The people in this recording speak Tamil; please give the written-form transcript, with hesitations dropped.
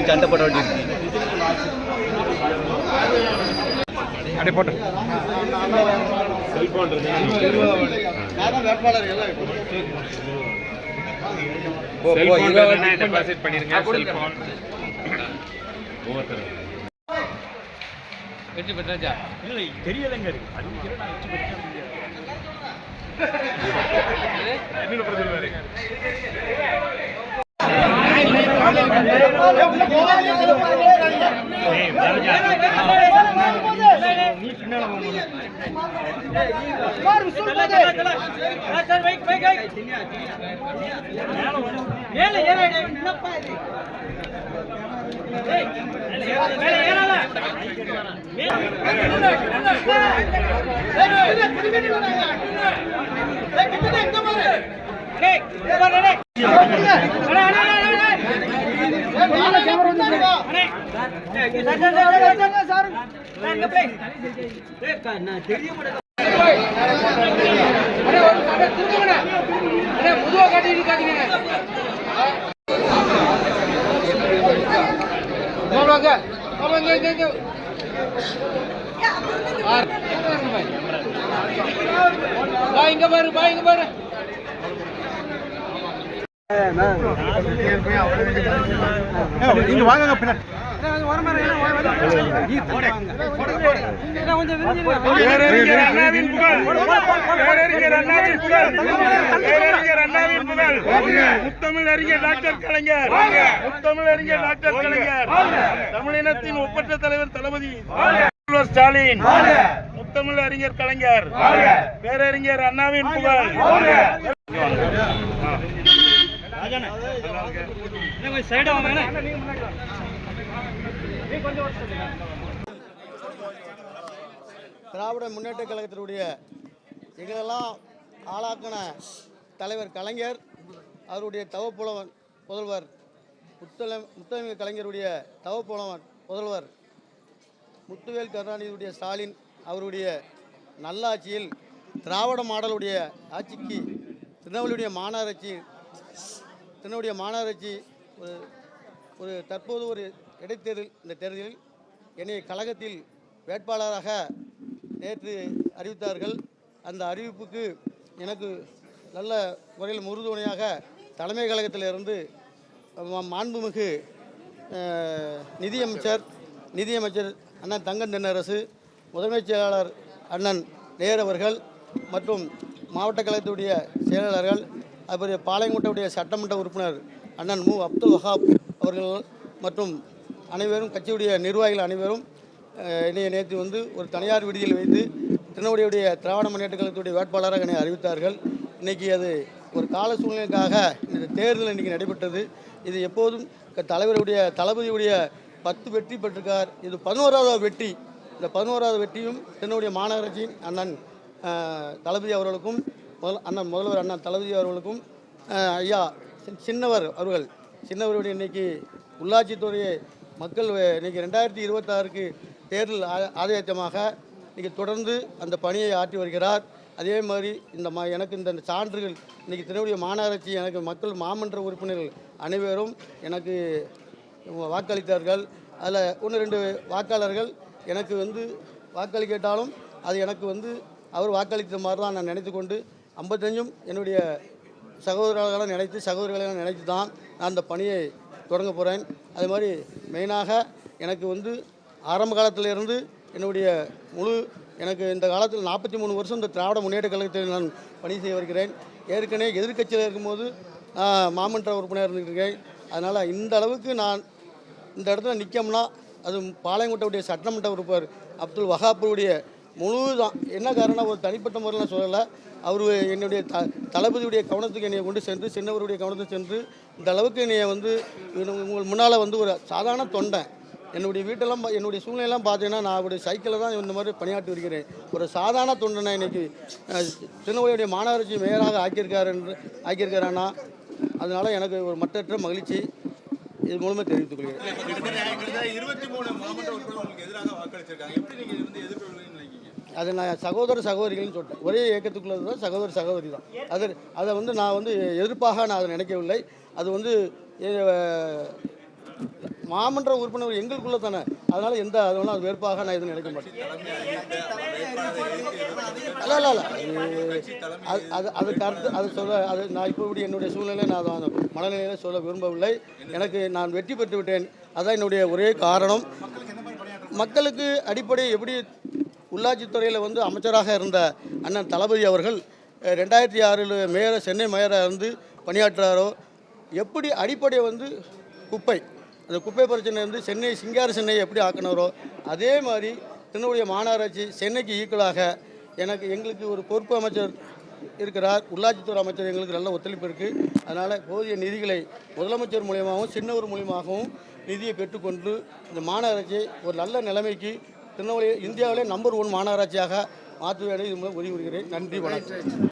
சண்டை போட வேண்டிய அப்படியே போட்டு டெபாசிட் பண்ணிருங்க. வெற்றி பெற்றாச்சா? இல்லை தெரியலைங்க. என்ன பிரச்சனை? இங்க பாரு நீங்க வாங்க பின்னாடி. முத்தமிழ் அறிஞர் டாக்டர் கலைஞர், முத்தமிழ் அறிஞர் டாக்டர் கலைஞர், தமிழினத்தின் ஒப்பற்ற தலைவர் தளபதி ஸ்டாலின், முத்தமிழ் அறிஞர் கலைஞர், பேரறிஞர் அண்ணாவின் புகழ். திராவிட முன்னேற்ற கழகத்தினுடைய எங்களெல்லாம் ஆளாக்கின தலைவர் கலைஞர், அவருடைய தவப்புலவன் புதல்வர் முத்தமிழ் கலைஞருடைய தவப்புலவன் புதல்வர் முத்துவேல் கருணாநிதியுடைய ஸ்டாலின் அவருடைய நல்லாட்சியில் திராவிட மாடலுடைய ஆட்சிக்கு திருநெல்வேலியுடைய மாநகராட்சி ஒரு தற்போது ஒரு இடைத்தேர்தல். இந்த தேர்தலில் என்னை கழகத்தில் வேட்பாளராக நேற்று அறிவித்தார்கள். அந்த அறிவிப்புக்கு எனக்கு நல்ல முறையில் உறுதுணையாக தலைமை கழகத்திலிருந்து மாண்புமிகு நிதியமைச்சர் அண்ணன் தங்கம் தென்னரசு, முதன்மைச் செயலாளர் அண்ணன் நேர் அவர்கள் மற்றும் மாவட்ட கழகத்துடைய செயலாளர்கள், அதுபோல பாளையங்கோட்டையுடைய சட்டமன்ற உறுப்பினர் அண்ணன் மு அப்துல் வஹாப் அவர்கள் மற்றும் அனைவரும் கட்சியுடைய நிர்வாகிகள் அனைவரும் என்னை நேற்று வந்து ஒரு தனியார் விடுதியில் வைத்து திருநெல்வேலியுடைய திராவிட முன்னேற்ற கழகத்துடைய வேட்பாளராக என்னை அறிவித்தார்கள். இன்றைக்கி அது ஒரு கால சூழ்நிலைக்காக இந்த தேர்தல் இன்றைக்கி நடைபெற்றது. இது எப்போதும் தளபதியுடைய 10 வெற்றி பெற்றிருக்கார். இது 11வது வெற்றி. இந்த 11வது வெற்றியும் திருநெல்வேலி மாநகராட்சியின் அண்ணன் தளபதி அவர்களுக்கும் முதல்வர் அண்ணன் தளபதி அவர்களுக்கும் ஐயா சின்னவருடைய இன்றைக்கி உள்ளாட்சித்துறையை மக்கள் இன்றைக்கி 2026க்கு தேர்தல் ஆதாயத்தமாக இன்றைக்கி தொடர்ந்து அந்த பணியை ஆற்றி வருகிறார். அதே மாதிரி எனக்கு இந்த சான்றுகள் இன்றைக்கி திருநெல்வேலி மாநகராட்சி எனக்கு மக்கள் மாமன்ற உறுப்பினர்கள் அனைவரும் எனக்கு வாக்களித்தார்கள். அதில் 1-2 வாக்காளர்கள் எனக்கு வாக்களிக்கட்டாலும் அது எனக்கு அவர் வாக்களித்த மாதிரி தான் நான் நினைத்து கொண்டு 55 என்னுடைய சகோதரர்களாக நினைத்து தான் நான் அந்த பணியை தொடங்க போகிறேன். அது மாதிரி மெயினாக எனக்கு ஆரம்ப காலத்திலிருந்து என்னுடைய எனக்கு இந்த காலத்தில் 43 வருஷம் இந்த திராவிட முன்னேற்ற கழகத்தில் நான் பணி செய்ய வருகிறேன். ஏற்கனவே எதிர்கட்சியில் இருக்கும்போது மாமன்ற உறுப்பினர் இருந்திருக்கேன். அதனால் இந்த அளவுக்கு நான் இந்த இடத்துல நிற்கோம்னா அது பாளையங்கோட்டையுடைய சட்டமன்ற உறுப்பினர் அப்துல் வஹாப்புடைய தான். என்ன காரணம், ஒரு தனிப்பட்ட முறையில் நான் சொல்லலை. அவர் என்னுடைய தளபதியுடைய கவனத்துக்கு என்னை கொண்டு சென்று சின்னவருடைய கவனத்துக்கு சென்று இந்த அளவுக்கு என்னைய வந்து உங்கள் முன்னால் வந்து ஒரு சாதாரண தொண்டன் என்னுடைய வீட்டெல்லாம் என்னுடைய சூழ்நிலையெல்லாம் பார்த்தீங்கன்னா நான் அவருடைய சைக்கிளில் தான் இந்த மாதிரி பணியாற்றி வருகிறேன். ஒரு சாதாரண தொண்டனை இன்னைக்கு திருநெல்வேலியுடைய மாநகராட்சி மேயராக ஆக்கியிருக்காருன்னா அதனால் எனக்கு ஒரு மற்றற்ற மகிழ்ச்சி இது மூலமாக தெரிவித்துக் கொள்கிறேன். அது நான் சகோதரிகள்னு சொல்லிட்டேன். ஒரே இயக்கத்துக்குள்ளது தான் சகோதரி தான். அதை வந்து நான் வந்து எதிர்ப்பாக நான் அதை நினைக்கவில்லை. அது வந்து மாமன்ற உறுப்பினர் எங்களுக்குள்ள தானே, அதனால அதனால அது வெறுப்பாக நான் எதுவும் நினைக்க மாட்டேன். அதுக்கு அடுத்து அது சொல்ல நான் இப்போ இப்படி என்னுடைய சூழ்நிலை நான் மனநிலையில சொல்ல விரும்பவில்லை. நான் வெற்றி பெற்று விட்டேன். அதுதான் என்னுடைய ஒரே காரணம். மக்களுக்கு அடிப்படை எப்படி உள்ளாட்சித்துறையில் வந்து அமைச்சராக இருந்த அண்ணன் தளபதி அவர்கள் 2006 சென்னை மேயராக இருந்து பணியாற்றாரோ, எப்படி அடிப்படை வந்து அந்த குப்பை பிரச்சனை வந்து சிங்கார சென்னை எப்படி ஆக்கினாரோ அதே மாதிரி திருநெல்வேலி மாநகராட்சி சென்னைக்கு ஈக்குவலாக எங்களுக்கு ஒரு பொறுப்பு அமைச்சர் இருக்கிறார். உள்ளாட்சித்துறை அமைச்சர் எங்களுக்கு நல்ல ஒத்துழைப்பு இருக்குது. அதனால் போதிய நிதிகளை முதலமைச்சர் மூலியமாகவும் சின்னவர் மூலியமாகவும் நிதியை பெற்றுக்கொண்டு இந்த மாநகராட்சியை ஒரு நல்ல நிலைமைக்கு திருநெல்வேலி இந்தியாவிலே நம்பர் 1 மாநகராட்சியாக மாற்றுவேன். இது மூலம் உறுதி கூறுகிறேன். நன்றி, வணக்கம்.